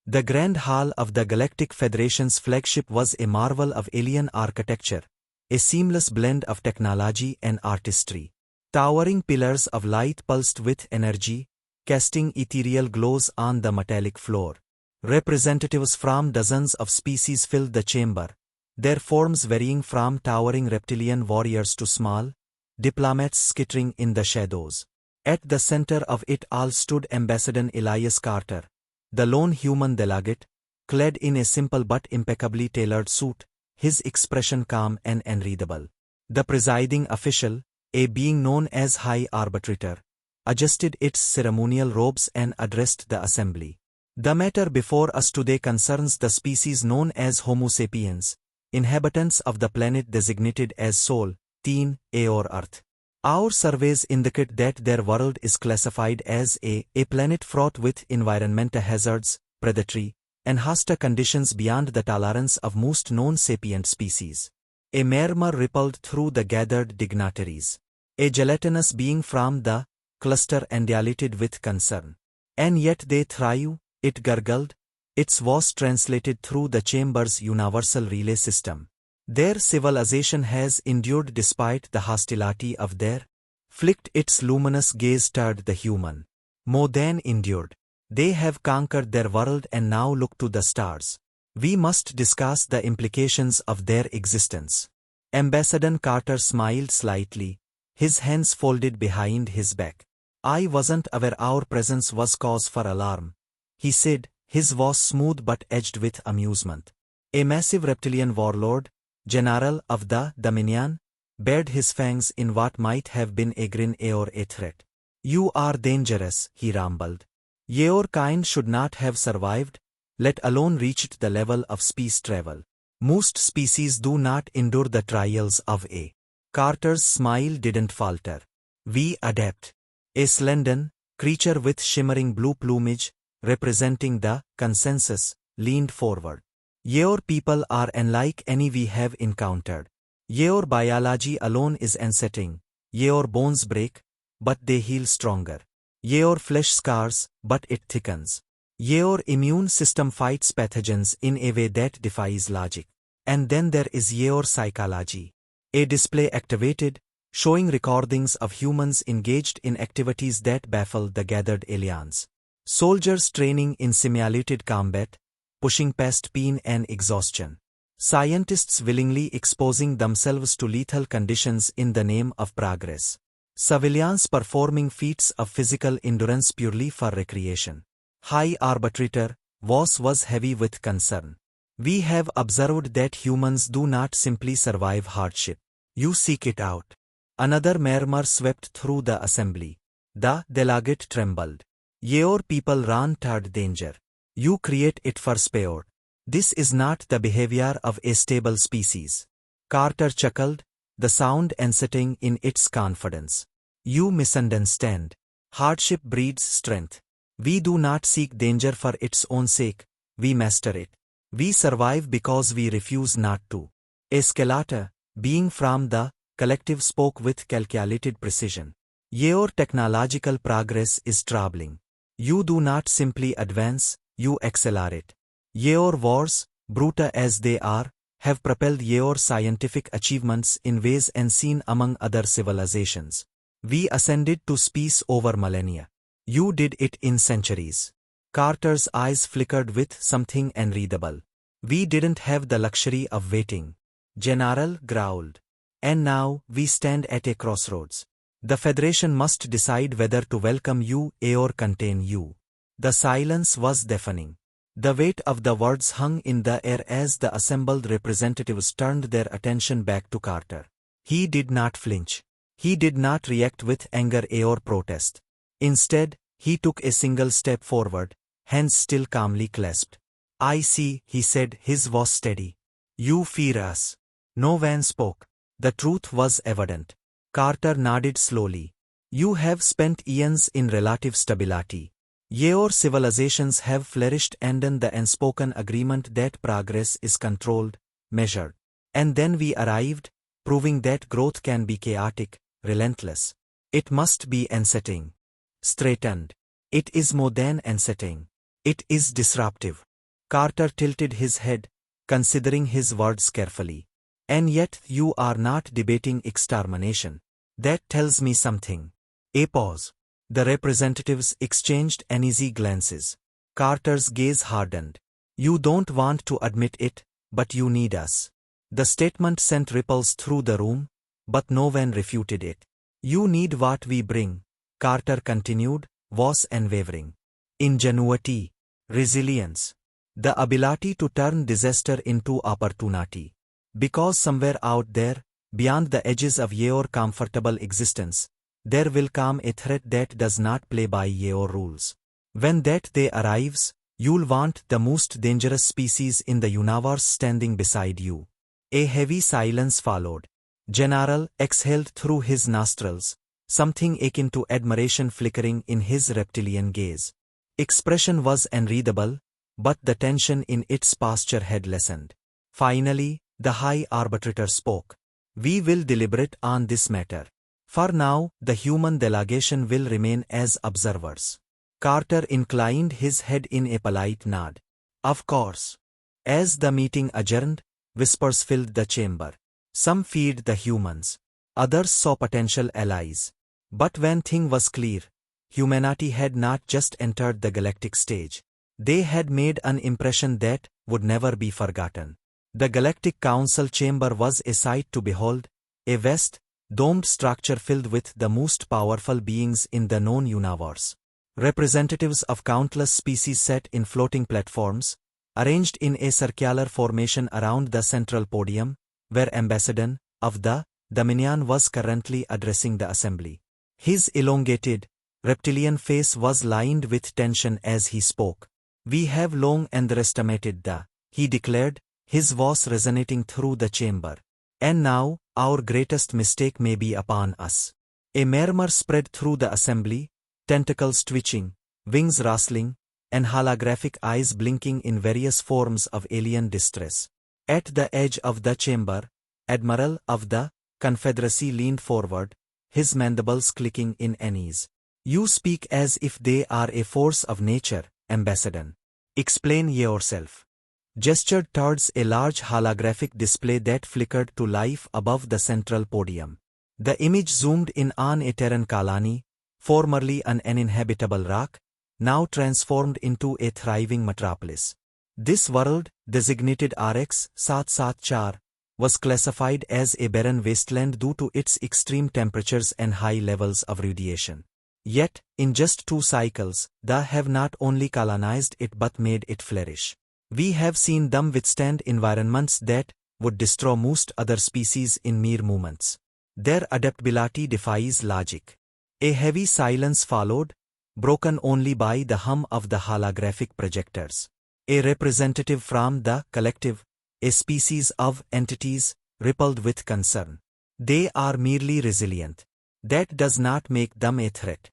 The Grand Hall of the Galactic Federation's flagship was a marvel of alien architecture, a seamless blend of technology and artistry. Towering pillars of light pulsed with energy, casting ethereal glows on the metallic floor. Representatives from dozens of species filled the chamber, their forms varying from towering reptilian warriors to small diplomats skittering in the shadows. At the center of it all stood Ambassador Elias Carter, the lone human delegate, clad in a simple but impeccably tailored suit, his expression calm and unreadable. The presiding official, a being known as High Arbitrator, adjusted its ceremonial robes and addressed the assembly. The matter before us today concerns the species known as Homo sapiens, inhabitants of the planet designated as Sol, Teen, A or Earth. Our surveys indicate that their world is classified as a planet fraught with environmental hazards, predatory, and hostile conditions beyond the tolerance of most known sapient species. A murmur rippled through the gathered dignitaries. A gelatinous being from the cluster and dilated with concern. And yet they thrive, it gurgled, its voice translated through the chamber's universal relay system. Their civilization has endured despite the hostility of their flicked its luminous gaze toward the human. More than endured. They have conquered their world and now look to the stars. We must discuss the implications of their existence. Ambassador Carter smiled slightly, his hands folded behind his back. I wasn't aware our presence was cause for alarm, he said, his voice smooth but edged with amusement. A massive reptilian warlord, general of the Dominion, bared his fangs in what might have been a grin or a threat. You are dangerous, he rambled. Your kind should not have survived, let alone reached the level of space travel. Most species do not endure the trials of a. Carter's smile didn't falter. We adapt. A slender creature with shimmering blue plumage, representing the consensus, leaned forward. Your people are unlike any we have encountered. Your biology alone is unsettling. Your bones break, but they heal stronger. Your flesh scars, but it thickens. Your immune system fights pathogens in a way that defies logic. And then there is your psychology. A display activated, showing recordings of humans engaged in activities that baffle the gathered aliens. Soldiers training in simulated combat, pushing past pain and exhaustion. Scientists willingly exposing themselves to lethal conditions in the name of progress. Civilians performing feats of physical endurance purely for recreation. High Arbitrator, voice was heavy with concern. We have observed that humans do not simply survive hardship. You seek it out. Another murmur swept through the assembly. The delegate trembled. Your people run toward danger. You create it for sport. This is not the behavior of a stable species. Carter chuckled, the sound unsettling in its confidence. You misunderstand. Hardship breeds strength. We do not seek danger for its own sake, we master it. We survive because we refuse not to. A skeleton, being from the collective, spoke with calculated precision. Your technological progress is troubling. You do not simply advance, you accelerate. Your wars, brutal as they are, have propelled your scientific achievements in ways unseen among other civilizations. We ascended to space over millennia. You did it in centuries. Carter's eyes flickered with something unreadable. We didn't have the luxury of waiting. General growled. And now, we stand at a crossroads. The Federation must decide whether to welcome you or contain you. The silence was deafening. The weight of the words hung in the air as the assembled representatives turned their attention back to Carter. He did not flinch. He did not react with anger or protest. Instead, he took a single step forward, hands still calmly clasped. I see, he said, his voice steady. You fear us. No one spoke. The truth was evident. Carter nodded slowly. You have spent eons in relative stability. Your civilizations have flourished under the unspoken agreement that progress is controlled, measured. And then we arrived, proving that growth can be chaotic, relentless. It must be unsettling. Straightened. It is more than unsettling. It is disruptive. Carter tilted his head, considering his words carefully. And yet you are not debating extermination. That tells me something. A pause. The representatives exchanged uneasy glances. Carter's gaze hardened. You don't want to admit it, but you need us. The statement sent ripples through the room, but no one refuted it. You need what we bring, Carter continued, voice unwavering. Ingenuity, resilience, the ability to turn disaster into opportunity. Because somewhere out there, beyond the edges of your comfortable existence, there will come a threat that does not play by your rules. When that day arrives, you'll want the most dangerous species in the universe standing beside you. A heavy silence followed. General exhaled through his nostrils, something akin to admiration flickering in his reptilian gaze. Expression was unreadable, but the tension in its posture had lessened. Finally, the High Arbitrator spoke. We will deliberate on this matter. For now, the human delegation will remain as observers. Carter inclined his head in a polite nod. Of course. As the meeting adjourned, whispers filled the chamber. Some feared the humans. Others saw potential allies. But one thing was clear. Humanity had not just entered the galactic stage. They had made an impression that would never be forgotten. The Galactic Council chamber was a sight to behold, a vast, domed structure filled with the most powerful beings in the known universe. Representatives of countless species sat in floating platforms, arranged in a circular formation around the central podium, where Ambassador of the Dominion was currently addressing the assembly. His elongated, reptilian face was lined with tension as he spoke. We have long underestimated he declared, his voice resonating through the chamber. And now, our greatest mistake may be upon us. A murmur spread through the assembly, tentacles twitching, wings rustling, and holographic eyes blinking in various forms of alien distress. At the edge of the chamber, Admiral of the Confederacy leaned forward, his mandibles clicking in unease. You speak as if they are a force of nature, Ambassador. Explain yourself. Gestured towards a large holographic display that flickered to life above the central podium. The image zoomed in on a Terran colony, formerly an uninhabitable rock, now transformed into a thriving metropolis. This world, designated RX-774, was classified as a barren wasteland due to its extreme temperatures and high levels of radiation. Yet, in just 2 cycles, they have not only colonized it but made it flourish. We have seen them withstand environments that would destroy most other species in mere moments. Their adaptability defies logic. A heavy silence followed, broken only by the hum of the holographic projectors. A representative from the collective, a species of entities, rippled with concern. They are merely resilient. That does not make them a threat.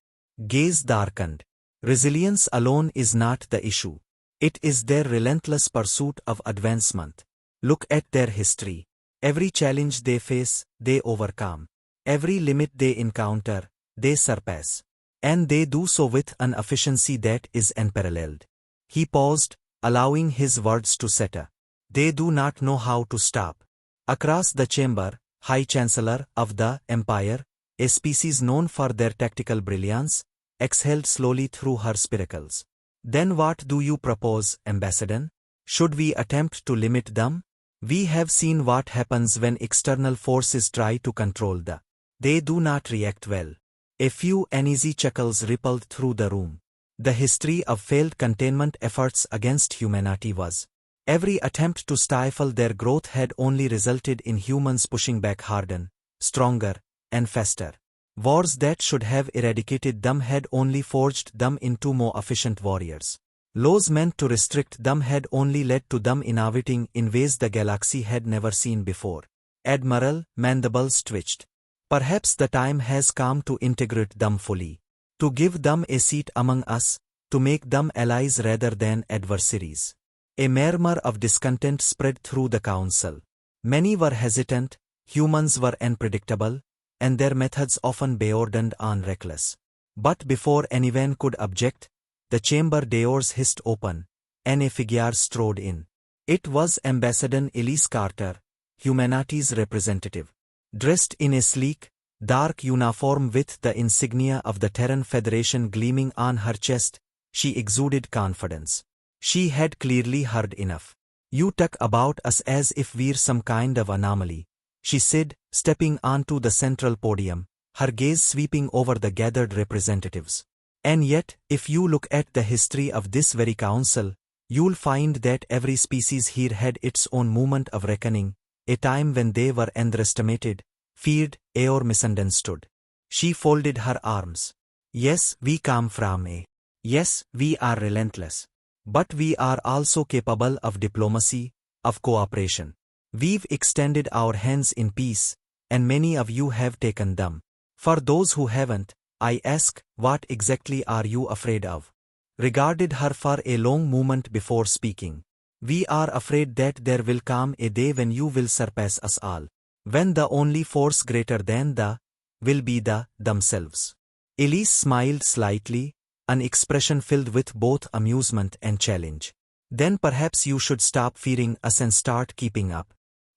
Gaze darkened. Resilience alone is not the issue. It is their relentless pursuit of advancement. Look at their history. Every challenge they face, they overcome. Every limit they encounter, they surpass. And they do so with an efficiency that is unparalleled. He paused, allowing his words to settle. They do not know how to stop. Across the chamber, High Chancellor of the Empire, a species known for their tactical brilliance, exhaled slowly through her spiracles. Then what do you propose, Ambassador? Should we attempt to limit them? We have seen what happens when external forces try to control them. They do not react well. A few uneasy chuckles rippled through the room. The history of failed containment efforts against humanity was. Every attempt to stifle their growth had only resulted in humans pushing back harder, stronger, and faster. Wars that should have eradicated them had only forged them into more efficient warriors. Laws meant to restrict them had only led to them innovating in ways the galaxy had never seen before. Admiral mandibles twitched. Perhaps the time has come to integrate them fully. To give them a seat among us, to make them allies rather than adversaries. A murmur of discontent spread through the council. Many were hesitant, humans were unpredictable, and their methods often bordered on reckless. But before anyone could object, the chamber doors hissed open, and a figure strode in. It was Ambassador Elise Carter, humanity's representative. Dressed in a sleek, dark uniform with the insignia of the Terran Federation gleaming on her chest, she exuded confidence. She had clearly heard enough. "You talk about us as if we're some kind of anomaly," she said, stepping onto the central podium, her gaze sweeping over the gathered representatives. "And yet, if you look at the history of this very council, you'll find that every species here had its own moment of reckoning, a time when they were underestimated, feared, or misunderstood." She folded her arms. "Yes, we come from a. Yes, we are relentless. But we are also capable of diplomacy, of cooperation. We've extended our hands in peace, and many of you have taken them. For those who haven't, I ask, what exactly are you afraid of?" Regarded her for a long moment before speaking. "We are afraid that there will come a day when you will surpass us all. When the only force greater than the will be themselves." Elise smiled slightly, an expression filled with both amusement and challenge. "Then perhaps you should stop fearing us and start keeping up."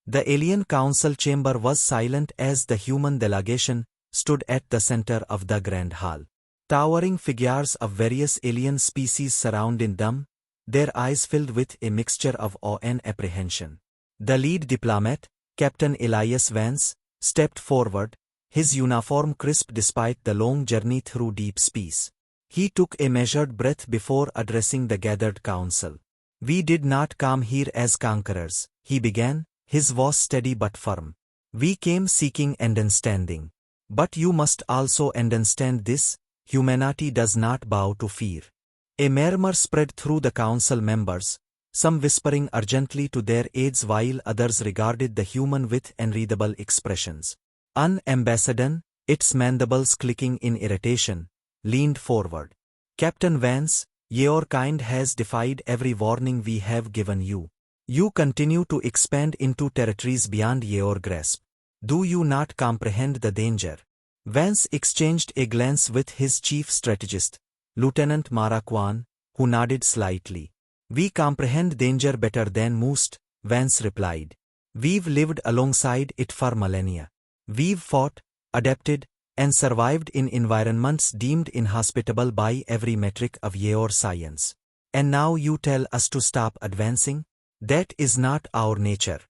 The alien council chamber was silent as the human delegation stood at the center of the grand hall. Towering figures of various alien species surrounding them, their eyes filled with a mixture of awe and apprehension. The lead diplomat, Captain Elias Vance, stepped forward, his uniform crisp despite the long journey through deep space. He took a measured breath before addressing the gathered council. "We did not come here as conquerors," he began, his voice steady but firm. "We came seeking understanding. But you must also understand this: humanity does not bow to fear." A murmur spread through the council members, some whispering urgently to their aides while others regarded the human with unreadable expressions. An ambassador, its mandibles clicking in irritation, leaned forward. "Captain Vance, your kind has defied every warning we have given you. You continue to expand into territories beyond your grasp. Do you not comprehend the danger?" Vance exchanged a glance with his chief strategist, Lieutenant Maraquan, who nodded slightly. "We comprehend danger better than most," Vance replied. "We've lived alongside it for millennia. We've fought, adapted, and survived in environments deemed inhospitable by every metric of your science. And now you tell us to stop advancing? That is not our nature."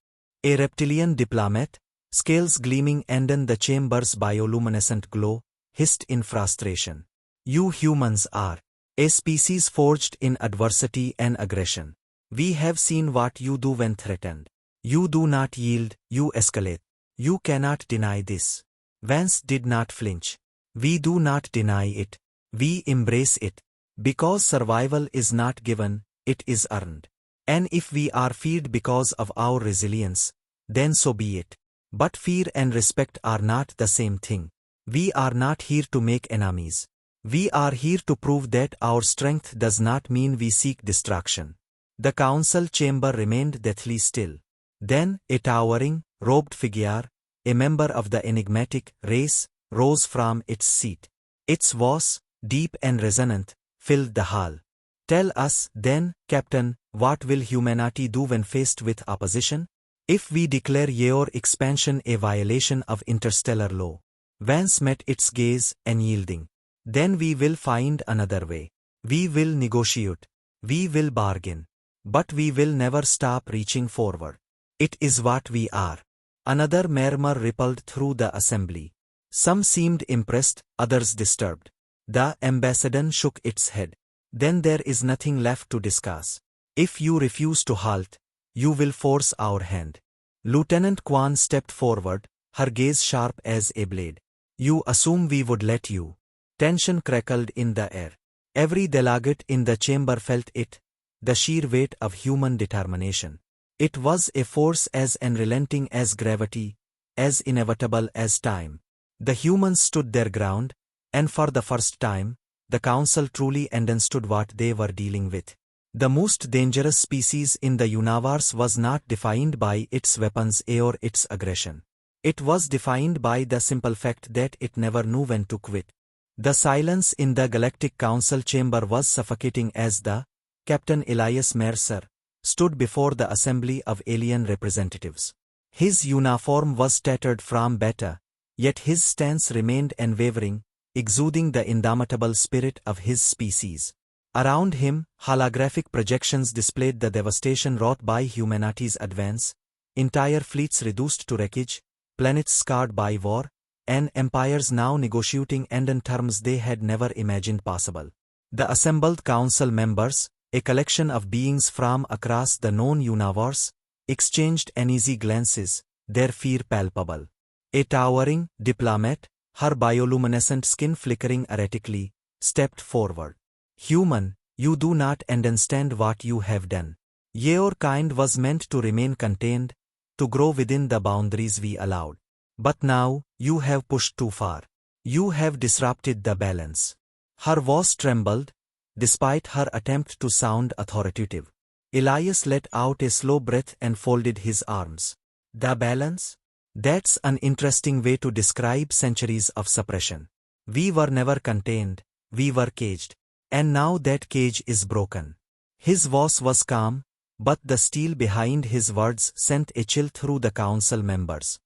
A reptilian diplomat, scales gleaming under the chamber's bioluminescent glow, hissed in frustration. "You humans are a species forged in adversity and aggression. We have seen what you do when threatened. You do not yield, you escalate. You cannot deny this." Vance did not flinch. "We do not deny it. We embrace it. Because survival is not given, it is earned. And if we are feared because of our resilience, then so be it. But fear and respect are not the same thing. We are not here to make enemies. We are here to prove that our strength does not mean we seek destruction." The council chamber remained deathly still. Then, a towering, robed figure, a member of the enigmatic race, rose from its seat. Its voice, deep and resonant, filled the hall. "Tell us, then, Captain, what will humanity do when faced with opposition? If we declare your expansion a violation of interstellar law." Vance met its gaze, unyielding. "Then we will find another way. We will negotiate. We will bargain. But we will never stop reaching forward. It is what we are." Another murmur rippled through the assembly. Some seemed impressed, others disturbed. The ambassador shook its head. "Then there is nothing left to discuss. If you refuse to halt, you will force our hand." Lieutenant Kwan stepped forward, her gaze sharp as a blade. "You assume we would let you." Tension crackled in the air. Every delegate in the chamber felt it, the sheer weight of human determination. It was a force as unrelenting as gravity, as inevitable as time. The humans stood their ground, and for the first time, the council truly understood what they were dealing with. The most dangerous species in the universe was not defined by its weapons or its aggression. It was defined by the simple fact that it never knew when to quit. The silence in the Galactic Council chamber was suffocating as the Captain Elias Mercer, stood before the assembly of alien representatives. His uniform was tattered from battle, yet his stance remained unwavering, exuding the indomitable spirit of his species. Around him, holographic projections displayed the devastation wrought by humanity's advance, entire fleets reduced to wreckage, planets scarred by war, and empires now negotiating end on terms they had never imagined possible. The assembled council members, a collection of beings from across the known universe, exchanged uneasy glances, their fear palpable. A towering diplomat, her bioluminescent skin flickering erratically, stepped forward. "Human, you do not understand what you have done. Your kind was meant to remain contained, to grow within the boundaries we allowed. But now, you have pushed too far. You have disrupted the balance." Her voice trembled, despite her attempt to sound authoritative. Elias let out a slow breath and folded his arms. "The balance? That's an interesting way to describe centuries of suppression. We were never contained, we were caged. And now that cage is broken." His voice was calm, but the steel behind his words sent a chill through the council members.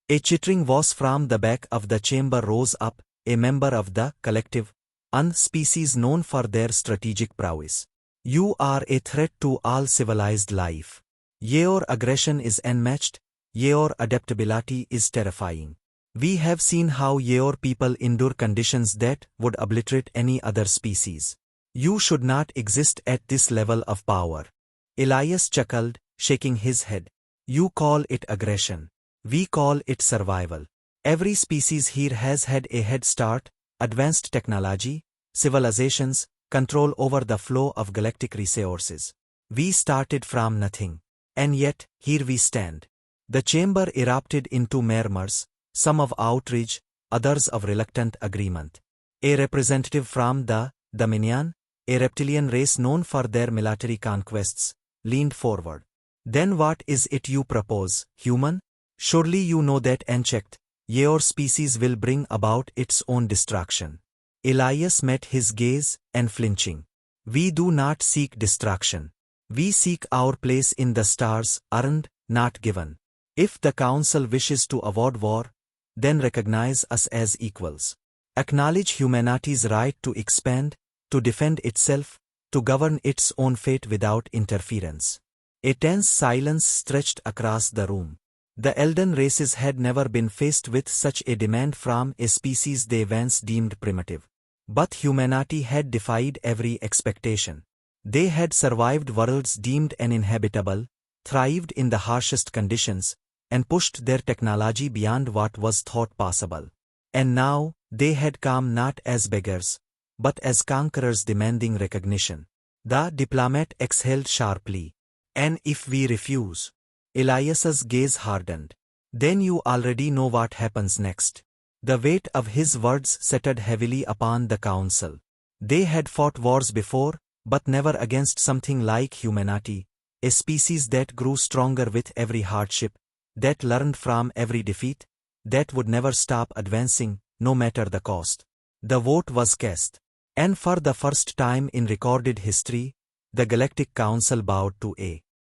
A chittering voice from the back of the chamber rose up, a member of the collective, species known for their strategic prowess. "You are a threat to all civilized life. Your aggression is unmatched, your adaptability is terrifying. We have seen how your people endure conditions that would obliterate any other species. You should not exist at this level of power." Elias chuckled, shaking his head. "You call it aggression. We call it survival. Every species here has had a head start, advanced technology, civilizations, control over the flow of galactic resources. We started from nothing. And yet, here we stand." The chamber erupted into murmurs, some of outrage, others of reluctant agreement. A representative from the Dominion, a reptilian race known for their military conquests, leaned forward. "Then what is it you propose, human? Surely you know that unchecked, your species will bring about its own destruction." Elias met his gaze, unflinching. "We do not seek destruction. We seek our place in the stars, earned, not given. If the council wishes to avoid war, then recognize us as equals. Acknowledge humanity's right to expand, to defend itself, to govern its own fate without interference." A tense silence stretched across the room. The Elden races had never been faced with such a demand from a species they once deemed primitive. But humanity had defied every expectation. They had survived worlds deemed uninhabitable, thrived in the harshest conditions, and pushed their technology beyond what was thought possible. And now, they had come not as beggars, but as conquerors demanding recognition. The diplomat exhaled sharply. "And if we refuse?" Elias's gaze hardened. "Then you already know what happens next." The weight of his words settled heavily upon the council. They had fought wars before, but never against something like humanity, a species that grew stronger with every hardship, that learned from every defeat, that would never stop advancing, no matter the cost. The vote was cast. And for the first time in recorded history, the Galactic Council bowed to a